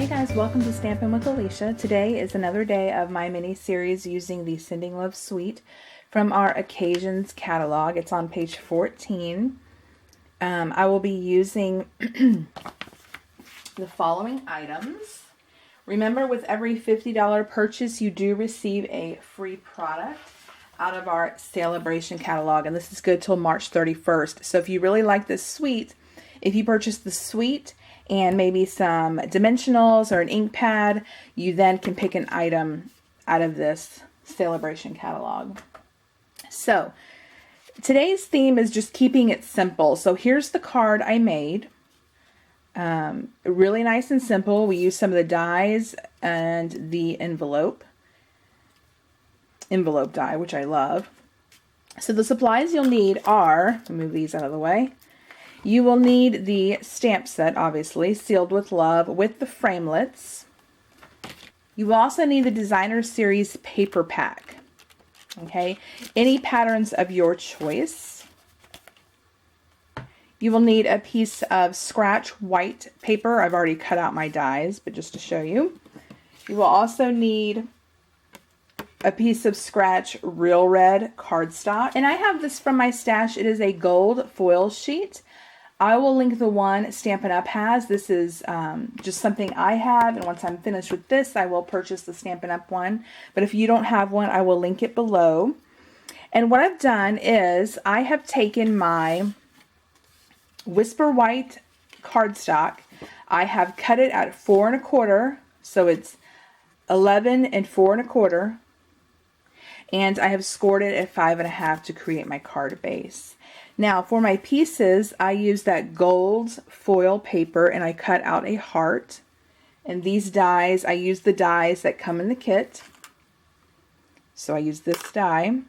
Hey guys, welcome to Stampin' with Alicia. Today is another day of my mini series using the Sending Love Suite from our Occasions catalog. It's on page 14. I will be using the following items. Remember, with every $50 purchase, you do receive a free product out of our celebration catalog, and this is good till March 31st. So if you really like this suite, if you purchase the suite and maybe some dimensionals or an ink pad, you then can pick an item out of this celebration catalog. So today's theme is just keeping it simple. So here's the card I made. Really nice and simple. We use some of the dies and the envelope die, which I love. So the supplies you'll need are, let me move these out of the way. You will need the stamp set, obviously, Sealed with Love, with the framelits. You will also need the Designer Series paper pack. Okay, any patterns of your choice. You will need a piece of scratch white paper. I've already cut out my dies, but just to show you. You will also need a piece of scratch real red cardstock. And I have this from my stash. It is a gold foil sheet. I will link the one Stampin' Up! Has. This is just something I have, and once I'm finished with this, I will purchase the Stampin' Up! One. But if you don't have one, I will link it below. And what I've done is I have taken my Whisper White cardstock. I have cut it at 4 1/4, so it's 11 and 4 1/4. And I have scored it at 5 1/2 to create my card base. Now for my pieces, I use that gold foil paper and I cut out a heart. And these dies, I use the dies that come in the kit. So I use this die.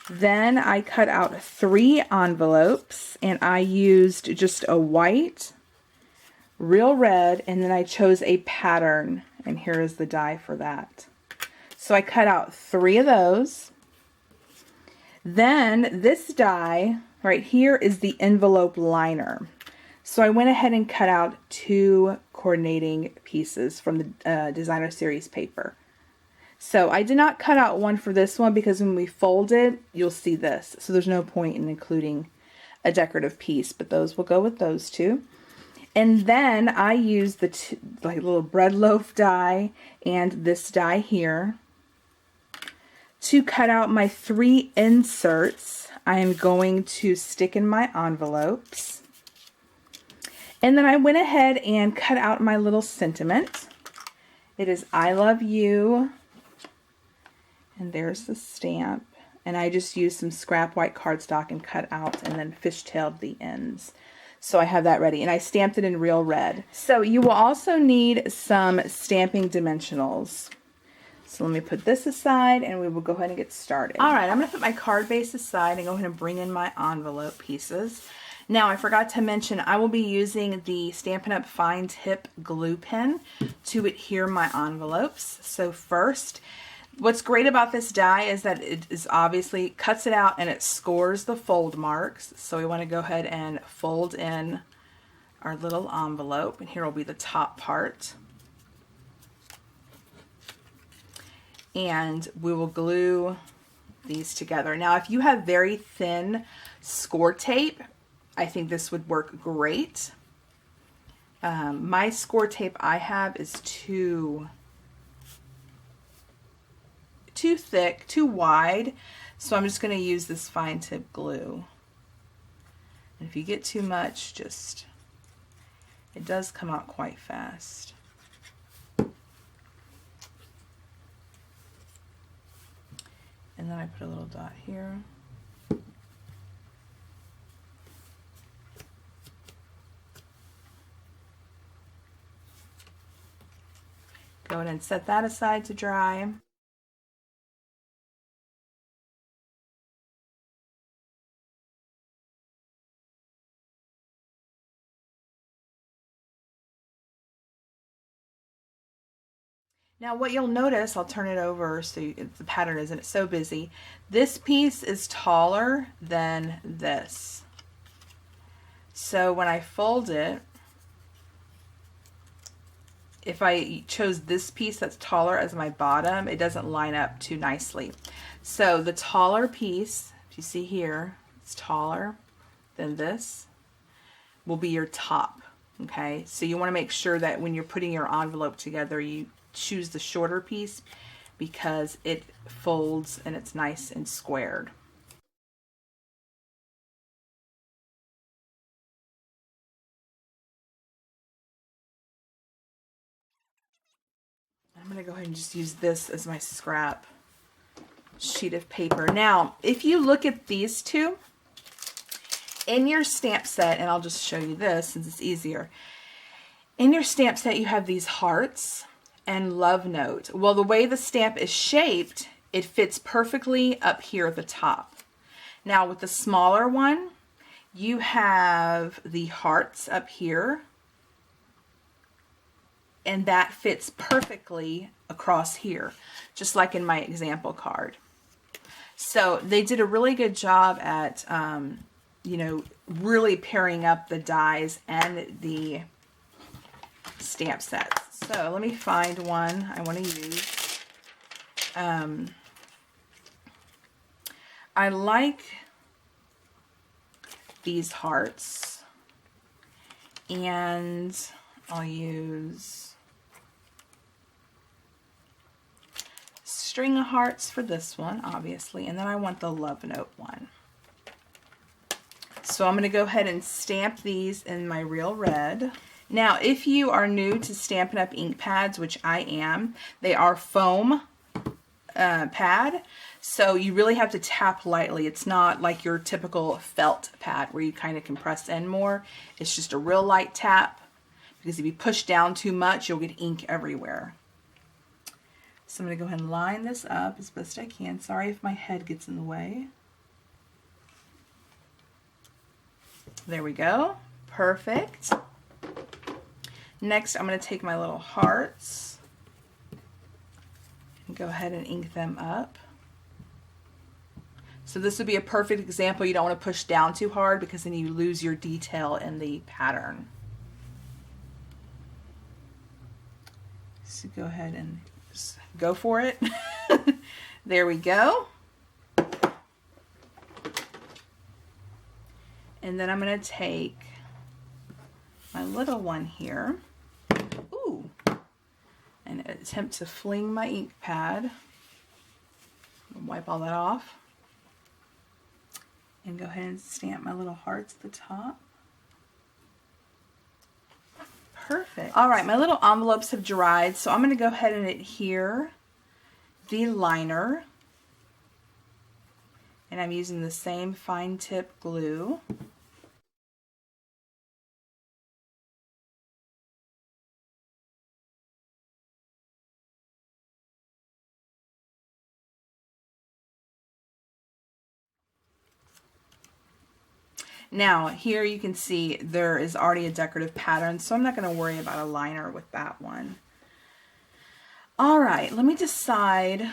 Then I cut out 3 envelopes and I used just a white, real red, and then I chose a pattern. And here is the die for that. So I cut out 3 of those. Then this die right here is the envelope liner. So I went ahead and cut out 2 coordinating pieces from the Designer Series paper. So I did not cut out one for this one because when we fold it, you'll see this. So there's no point in including a decorative piece, but those will go with those 2. And then I used the like little bread loaf die and this die here to cut out my 3 inserts I am going to stick in my envelopes. And then I went ahead and cut out my little sentiment. It is I love you. And there's the stamp. And I just used some scrap white cardstock and cut out and then fishtailed the ends. So I have that ready. And I stamped it in real red. So you will also need some stamping dimensionals. So let me put this aside and we will go ahead and get started. Alright, I'm going to put my card base aside and go ahead and bring in my envelope pieces. Now I forgot to mention I will be using the Stampin' Up! Fine Tip glue pen to adhere my envelopes. So first, what's great about this die is that it is obviously cuts it out and it scores the fold marks. So we want to go ahead and fold in our little envelope, and here will be the top part. And we will glue these together. Now if you have very thin score tape, I think this would work great. My score tape I have is too thick, too wide, so I'm just going to use this fine tip glue. And if you get too much, just, it does come out quite fast. And then I put a little dot here. Go ahead and set that aside to dry. Now what you'll notice, I'll turn it over so the pattern isn't so busy. This piece is taller than this. So when I fold it, if I chose this piece that's taller as my bottom, it doesn't line up too nicely. So the taller piece, if you see here, it's taller than this, will be your top. Okay, so you want to make sure that when you're putting your envelope together, you choose the shorter piece because it folds and it's nice and squared. I'm going to go ahead and just use this as my scrap sheet of paper. Now, if you look at these two, in your stamp set, and I'll just show you this since it's easier. In your stamp set, you have these hearts and love note. Well, the way the stamp is shaped, it fits perfectly up here at the top. Now, with the smaller one, you have the hearts up here, and that fits perfectly across here, just like in my example card. So they did a really good job at, you know, really pairing up the dies and the stamp sets. So let me find one I want to use. I like these hearts, and I'll use string of hearts for this one, obviously, and then I want the love note one. So I'm going to go ahead and stamp these in my real red. Now, if you are new to Stampin' Up! Ink pads, which I am, they are foam pad, so you really have to tap lightly. It's not like your typical felt pad where you kind of can press in more. It's just a real light tap, because if you push down too much, you'll get ink everywhere. So I'm going to go ahead and line this up as best I can. Sorry if my head gets in the way. There we go. Perfect. Next, I'm going to take my little hearts and go ahead and ink them up. So this would be a perfect example. You don't want to push down too hard because then you lose your detail in the pattern. So go ahead and just go for it. There we go. And then I'm going to take my little one here, ooh, and attempt to fling my ink pad. Wipe all that off. And go ahead and stamp my little hearts at the top. Perfect. All right, my little envelopes have dried, so I'm going to go ahead and adhere the liner. And I'm using the same fine tip glue. Now, here you can see there is already a decorative pattern, so I'm not going to worry about a liner with that one. All right, let me decide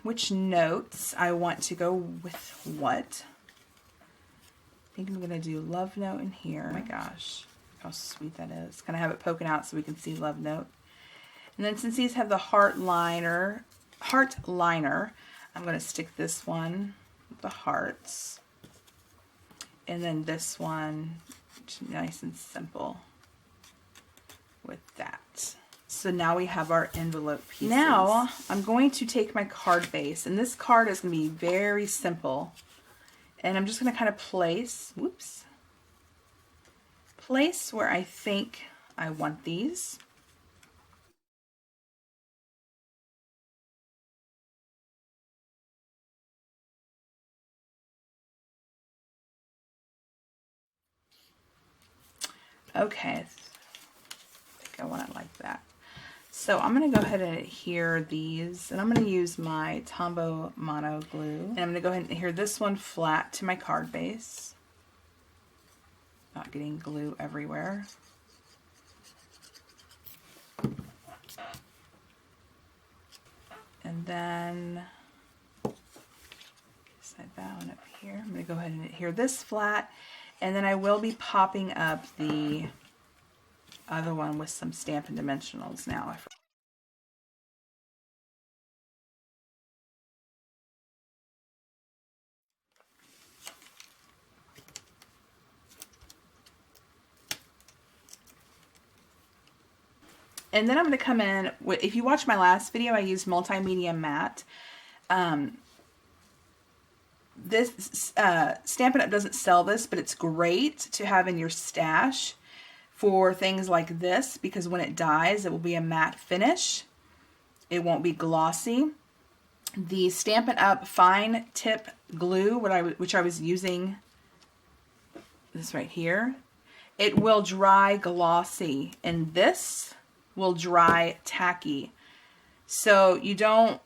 which notes I want to go with what. I think I'm going to do love note in here. Oh my gosh, how sweet that is. Kind of have it poking out so we can see love note. And then since these have the heart liner, I'm going to stick this one with the hearts. And then this one, nice and simple with that. So now we have our envelope pieces. Now I'm going to take my card base, and this card is going to be very simple. And I'm just going to kind of place where I think I want these. Okay, I think I want it like that. So I'm going to go ahead and adhere these, and I'm going to use my Tombow Mono glue. And I'm going to go ahead and adhere this one flat to my card base. Not getting glue everywhere. And then slide that one up here. I'm going to go ahead and adhere this flat, and then I will be popping up the other one with some Stampin' Dimensionals now. And then I'm going to come in with, if you watch my last video, I used multimedia matte. This Stampin' Up! Doesn't sell this, but it's great to have in your stash for things like this, because when it dries, it will be a matte finish. It won't be glossy. The Stampin' Up! Fine Tip Glue, which I was using, this right here, it will dry glossy, and this will dry tacky. So you don't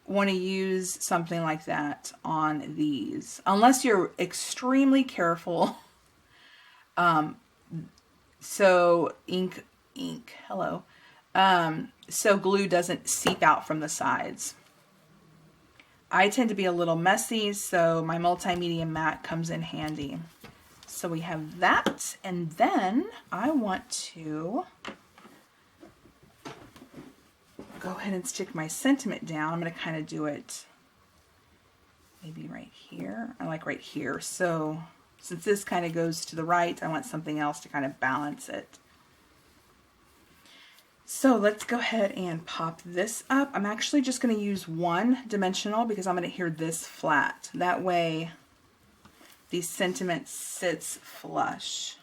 want to use something like that on these unless you're extremely careful. So hello. So glue doesn't seep out from the sides. I tend to be a little messy, so my multimedia matte comes in handy. So we have that, and then I want to go ahead and stick my sentiment down. I'm going to kind of do it maybe right here. I like right here. So since this kind of goes to the right, I want something else to kind of balance it. So let's go ahead and pop this up. I'm actually just going to use one dimensional because I'm going to adhere this flat. That way the sentiment sits flush.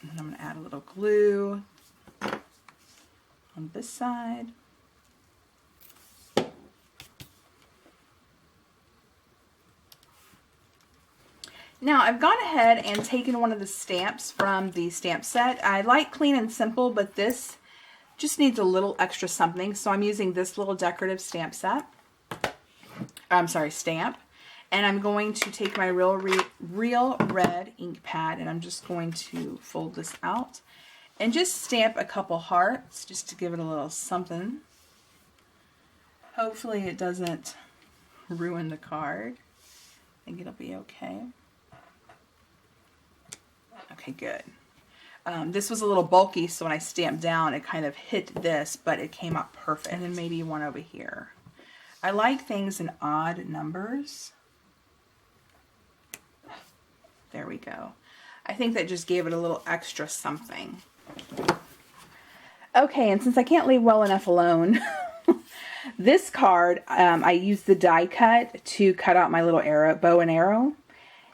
And I'm going to add a little glue on this side. Now I've gone ahead and taken one of the stamps from the stamp set. I like Clean and Simple, but this just needs a little extra something. So I'm using this little decorative stamp set. Stamp. And I'm going to take my Real Red ink pad, and I'm just going to fold this out and just stamp a couple hearts just to give it a little something. Hopefully it doesn't ruin the card. I think it'll be okay. Okay, good. This was a little bulky, so when I stamped down, it kind of hit this, but it came out perfect. And then maybe one over here. I like things in odd numbers. There we go. I think that just gave it a little extra something. Okay, and since I can't leave well enough alone, this card, I used the die cut to cut out my little arrow, bow and arrow.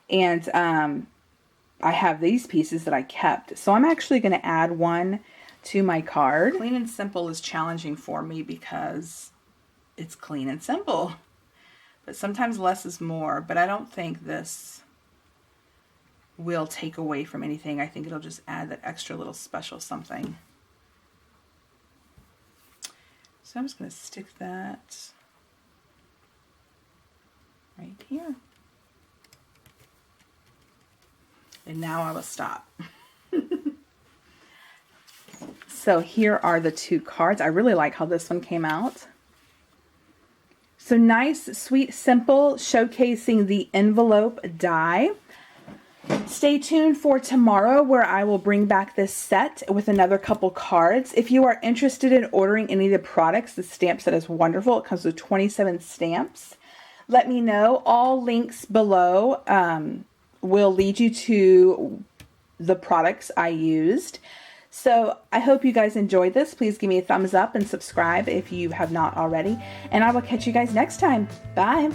And I have these pieces that I kept. So I'm actually going to add one to my card. Clean and Simple is challenging for me because it's clean and simple. But sometimes less is more. But I don't think this will take away from anything. I think it'll just add that extra little special something. So I'm just going to stick that right here. And now I will stop. So here are the two cards. I really like how this one came out. So nice, sweet, simple, showcasing the envelope die. Stay tuned for tomorrow where I will bring back this set with another couple cards. If you are interested in ordering any of the products, the stamp set is wonderful. It comes with 27 stamps. Let me know. All links below will lead you to the products I used. So I hope you guys enjoyed this. Please give me a thumbs up and subscribe if you have not already. And I will catch you guys next time. Bye.